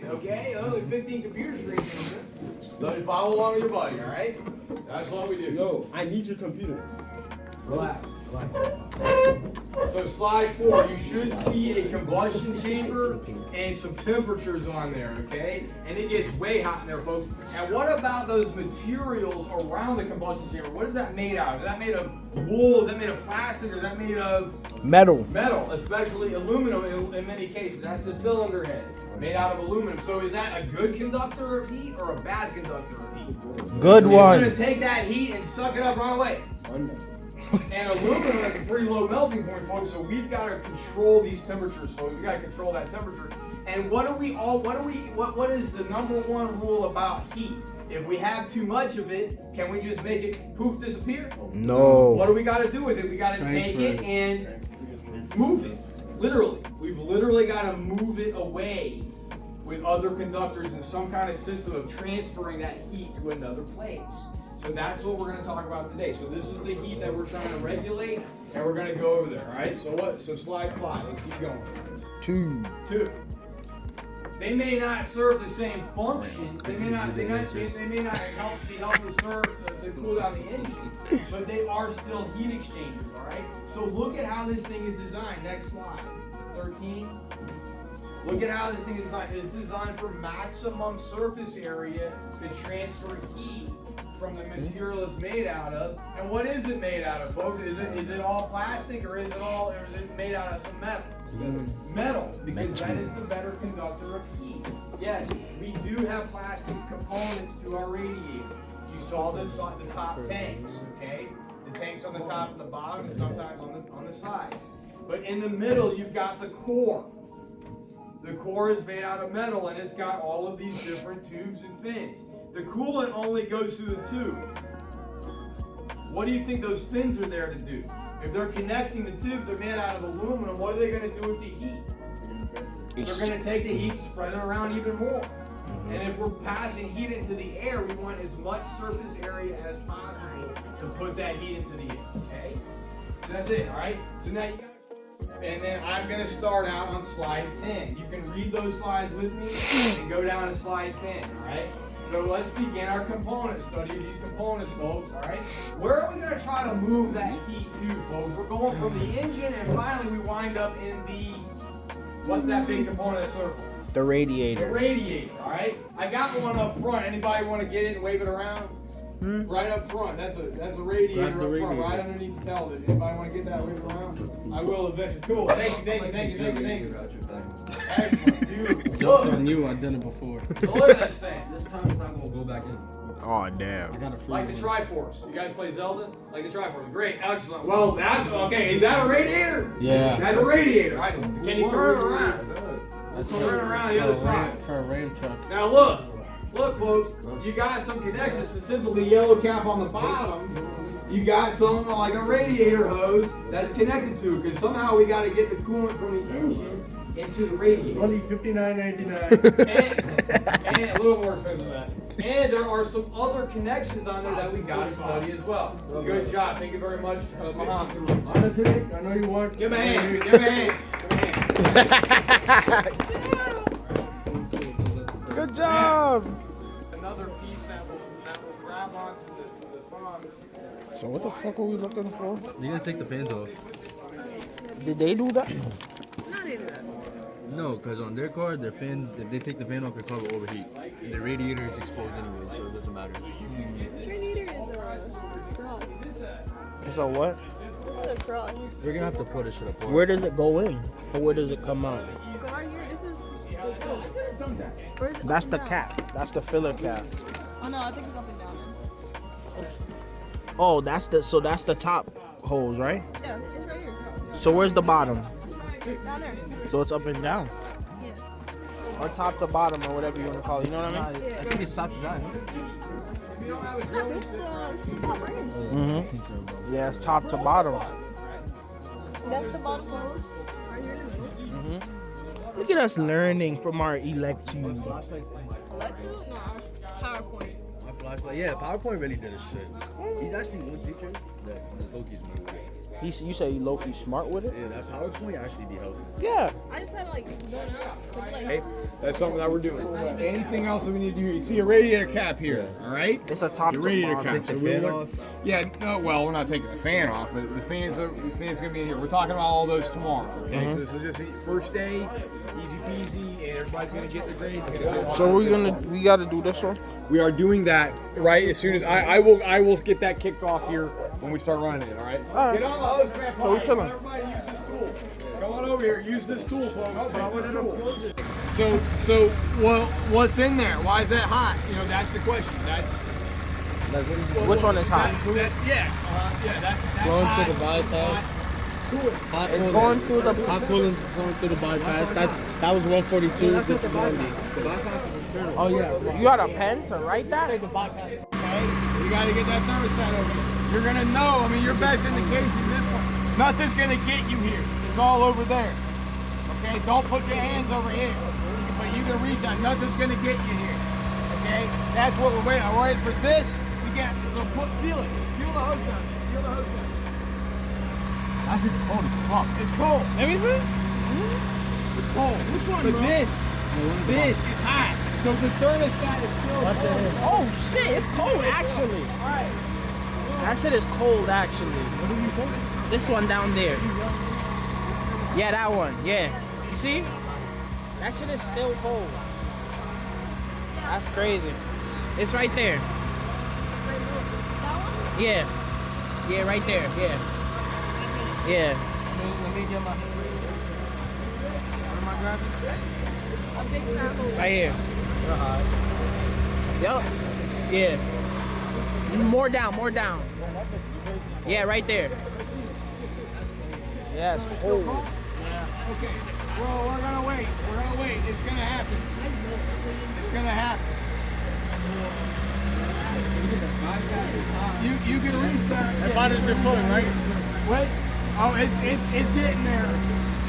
Okay, only 15 computer screens. So you follow along with your buddy, all right? That's what we do. No, I need your computer. Relax. So slide 4, you should see a combustion chamber and some temperatures on there, okay? And it gets way hot in there, folks. And what about those materials around the combustion chamber? What is that made out of? Is that made of wool? Is that made of plastic? Or is that made of metal? Metal, especially aluminum in many cases. That's the cylinder head, made out of aluminum. So is that a good conductor of heat or a bad conductor of heat? Good one. It's going to take that heat and suck it up right away. And aluminum has a pretty low melting point, folks, so we've got to control these temperatures. So we've got to control that temperature. And what is the number one rule about heat? If we have too much of it, can we just make it poof disappear? No. What do we got to do with it? We got to take it and move it. Literally. We've literally got to move it away with other conductors in some kind of system of transferring that heat to another place. So that's what we're going to talk about today. So this is the heat that we're trying to regulate, and we're going to go over there, all right? So what? So slide 5. Let's keep going. 2. They may not serve the same function. They may not be helpful serve to cool down the engine, but they are still heat exchangers, all right? So look at how this thing is designed. Next slide, 13. Look at how this thing is designed. It's designed for maximum surface area to transfer heat from the material it's made out of. And what is it made out of, folks? Is it all plastic or is it made out of some metal? Metal, because that is the better conductor of heat. Yes, we do have plastic components to our radiator. You saw this on the top tanks, okay? The tanks on the top and the bottom, and sometimes on the sides. But in the middle, you've got the core. The core is made out of metal, and it's got all of these different tubes and fins. The coolant only goes through the tube. What do you think those fins are there to do? If they're connecting the tubes, they're made out of aluminum, what are they going to do with the heat? They're going to take the heat, spread it around even more. And if we're passing heat into the air, we want as much surface area as possible to put that heat into the air, okay? So that's it, all right? So now you got. And then I'm going to start out on slide 10. You can read those slides with me and go down to slide 10, all right? So let's begin our component study of these components, folks, all right? Where are we going to try to move that heat to, folks? We're going from the engine, and finally we wind up in the, what's that big component of the circle? The radiator. The radiator, all right? I got one up front. Anybody want to get it and wave it around? Right up front. That's a radiator up front, right underneath the television. Anybody want to get that? Wave it around? I will eventually. Cool. Thank you. Excellent. Beautiful. Jokes on you. I've done it before. So look at this thing. This time it's not gonna go back in. Oh damn. I got a free Like the one. Triforce. You guys play Zelda? Like the Triforce. Great. Excellent. Well, that's okay. Is that a radiator? Yeah. That's a radiator. Right? Can you turn it around? That's Turn it around the other side. For a Ram truck. Now look, folks, you got some connections, specifically yellow cap on the bottom. You got something like a radiator hose that's connected to it, because somehow we got to get the coolant from the engine into the radiator. Only $59.99. And a little more expensive than that. And there are some other connections on there that we got to study as well. Good job. Thank you very much, Muhammad. Honestly, I know you want. Give him a hand. Give him a hand. Good job. Another piece that will grab onto the thumb. So what the fuck are we looking for? You're gonna take the fans off. Did they do that? No, because on their car, their fan, if they take the fan off, your car will overheat. And the radiator is exposed anyway, so it doesn't matter. Radiator is a cross. It's a what? It's a cross. We're gonna have to pull this shit apart. Where does it go in? Or where does it come out? Go right here. This is. Or is it That's up the and down? cap. That's the filler cap. Oh no, I think it's up and down. Oh, that's the top hose, right? Yeah, it's right here. So where's the bottom? Down there. So it's up and down. Yeah. Or top to bottom or whatever you want to call it. You know what I mean? Yeah. I think it's side to side. No, it's the top right here. Mm-hmm. Yeah, it's top to bottom. That's the bottom hose. Right here in the middle. Mm-hmm. Look at us learning from our electube. Let's do it. No, PowerPoint. My flashlight. Yeah, PowerPoint really did his shit. He's actually one teacher that is low-key smart with it. You say Loki smart with it? Yeah, that PowerPoint actually be helping. Yeah. I just kind of like zone out. Like, Okay, that's something that we're doing. Anything else that we need to do? You see a radiator cap here, all right? It's a top Your to radiator bottom. cap. So yeah, no, well, we're not taking the fan off, but the fan's gonna be in here. We're talking about all those tomorrow. Okay, so this is just first day, easy peasy, and everybody's gonna get their grades. So we gotta do this one. We are doing that right as soon as I will get that kicked off here when we start running it. All right. All right. Get on the hose, Grandpa. So we chilling. Everybody use this tool. Come on over here. Use this tool, folks. Use this tool. So what's in there? Why is that hot? You know, that's the question. Which one is hot? Yeah, that's Going hot. through the bypass. Hot It's coolant. going through the. Hot coolant going through the bypass. That was 142. This is 180. Oh yeah. You got a pen to write that? Okay, you gotta get that thermostat over there. You're gonna know. I mean, your best indication is this one. Nothing's gonna get you here. It's all over there. Okay, don't put your hands over here. But you can reach that. Nothing's gonna get you here. Okay, that's what we're waiting. We're waiting for this. We got so feel it. Feel the hose down. Feel the hose down. That's just cold as fuck. It's cold. Let me see. It's cold. Which one, but bro? This is hot. So the thermostat is still cold. Oh shit! It's cold actually. All right. That shit is cold actually. What do you think? This one down there. Yeah, that one. Yeah. You see? That shit is still cold. That's crazy. It's right there. Yeah. Yeah, right there. Yeah. Yeah. Let me get my. What am I grabbing? Right here. Yup. Yeah. More down, more down. Yeah, right there. Yeah, it's cold. Okay. Well, we're gonna wait. We're gonna wait. It's gonna happen. It's gonna happen. You can reach that. That body's been pulling, right? What? Oh, it's getting there.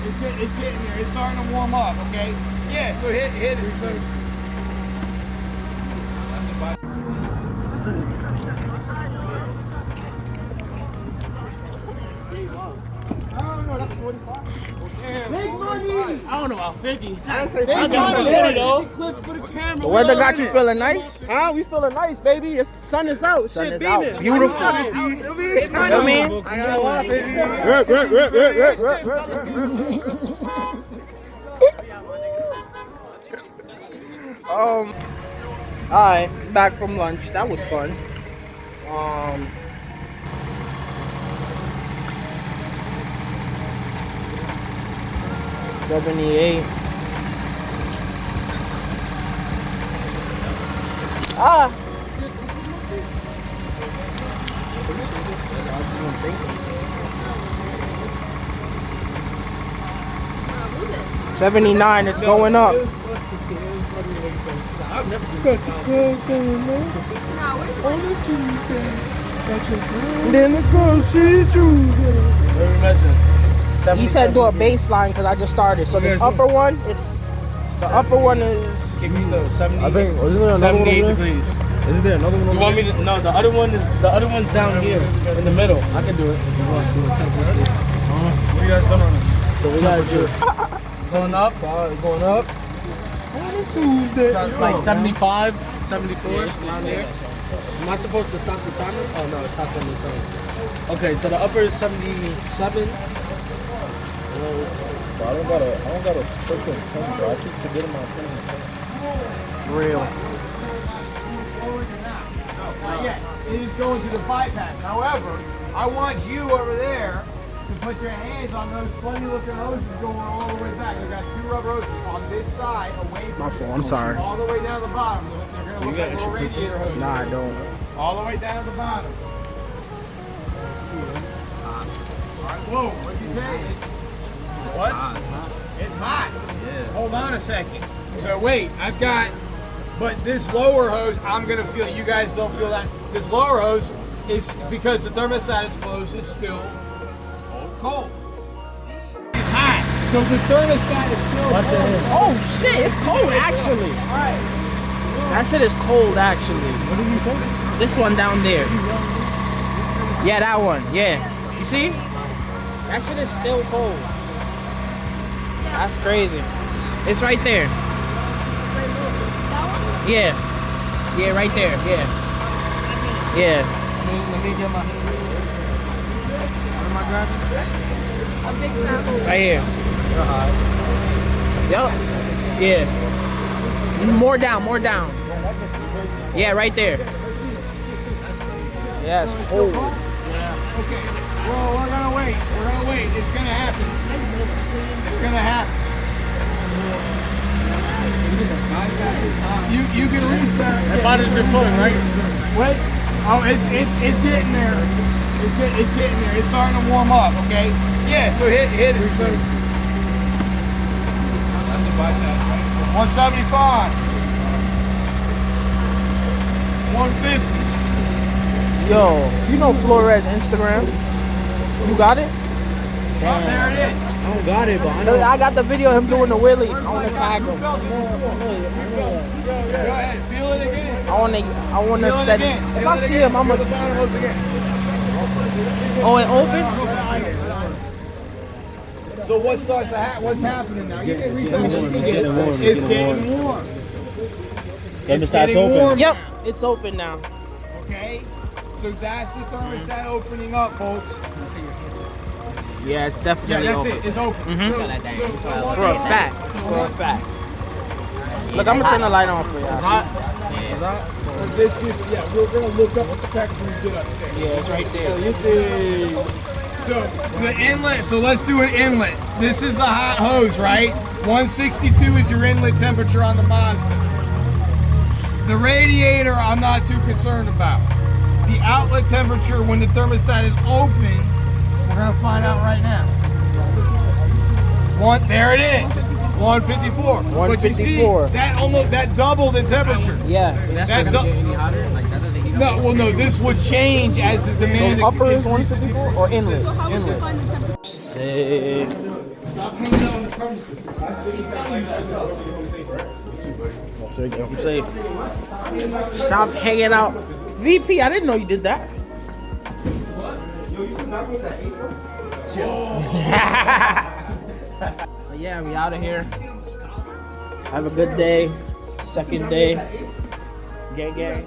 It's getting there. It's starting to warm up. Okay. Yeah. So hit it. So. Big money! I don't know about 50. The weather got you feeling nice? Huh? We feeling nice, baby. The sun is out. Sun Shit is out. beaming. Beautiful. You know what I mean? I gotta laugh, baby. Alright, back from lunch. That was fun. 78. Ah. $79, it's going up. Then the grocery He said do a baseline because I just started. So the upper one is Give me still 70. I think, isn't there another one 78 over there? degrees. Isn't there another one You over want there? me to? No, the other one's down here in the middle. I can do it. If you want to do a temperature. What are you guys doing on it? So we gotta do Going up. going up. So like 75, 74. Around there. Am I supposed to stop the timer? Oh no, it stopped on the side. Okay, so the upper is 77. I don't got a freaking pen, bro. I keep forgetting my pen. real. Yeah, it is going to the bypass. However, I want you over there to put your hands on those funny looking hoses going all the way back. They've got two rubber hoses on this side away from My fault, I'm sorry. all the way down to the bottom. They're going to look like little radiator hoses. Nah, I don't. All the way down to the bottom. Whoa, what'd you say? What? It's hot. Yeah. Hold on a second. So wait, I've got, but this lower hose, I'm gonna feel, you guys don't feel that. This lower hose is, because the thermostat is closed, it's still cold. It's hot. So the thermostat is still cold. Oh shit, it's cold actually. Alright. That shit is cold actually. What do you think? This one down there. Yeah, that one. Yeah. You see? That shit is still cold. That's crazy. It's right there. Yeah. Yeah, right there. Yeah. Yeah. Let me get my. What am I grabbing? A big sample. Right here. Yup. Yeah. More down, more down. Yeah, right there. Yeah, it's cold. Okay. Well, we're gonna wait. We're gonna wait. It's gonna happen. It's gonna happen. You can reach that. About is your foot, right? Wait. Oh, it's getting there. It's getting there. It's starting to warm up. Okay. Yeah. So hit it. So 175. 150. Yo, you know Flores Instagram? You got it? Oh, there it is. I don't got it, but I know. I got the video of him doing the wheelie. I want to tag him. Go ahead. Feel it again. I want to set it. If I see him, I'm gonna. Oh, it open? So what starts to happen? What's happening now? You can reach that. It's getting warm. It's getting warm. It's getting warm. Yep, it's open now. Okay. So that's the thermostat opening up, folks. Yeah, it's Yeah, definitely that's open. it. It's open. For a fact. For a fact. Look, I'm gonna turn the light on for y'all. So this is, yeah, we're gonna look up what the temperature we get upstairs. Yeah, it's right there. So the inlet. So let's do an inlet. This is the hot hose, right? 162 is your inlet temperature on the Mazda. The radiator, I'm not too concerned about. The outlet temperature when the thermostat is open, we're gonna find out right now. There it is. 154. But you see, 154. that doubled in temperature. Yeah. That's not gonna get any hotter? Like that doesn't heat up? No, well, no, this would change as the demand. So upper is 154 or inlet? So how would you Inlet. find the temperature? Sick. Stop hanging out on the premises. That's what I'm saying. Stop hanging out. VP, I didn't know you did that. But yeah, we out of here. Have a good day. Second day. Gang gang.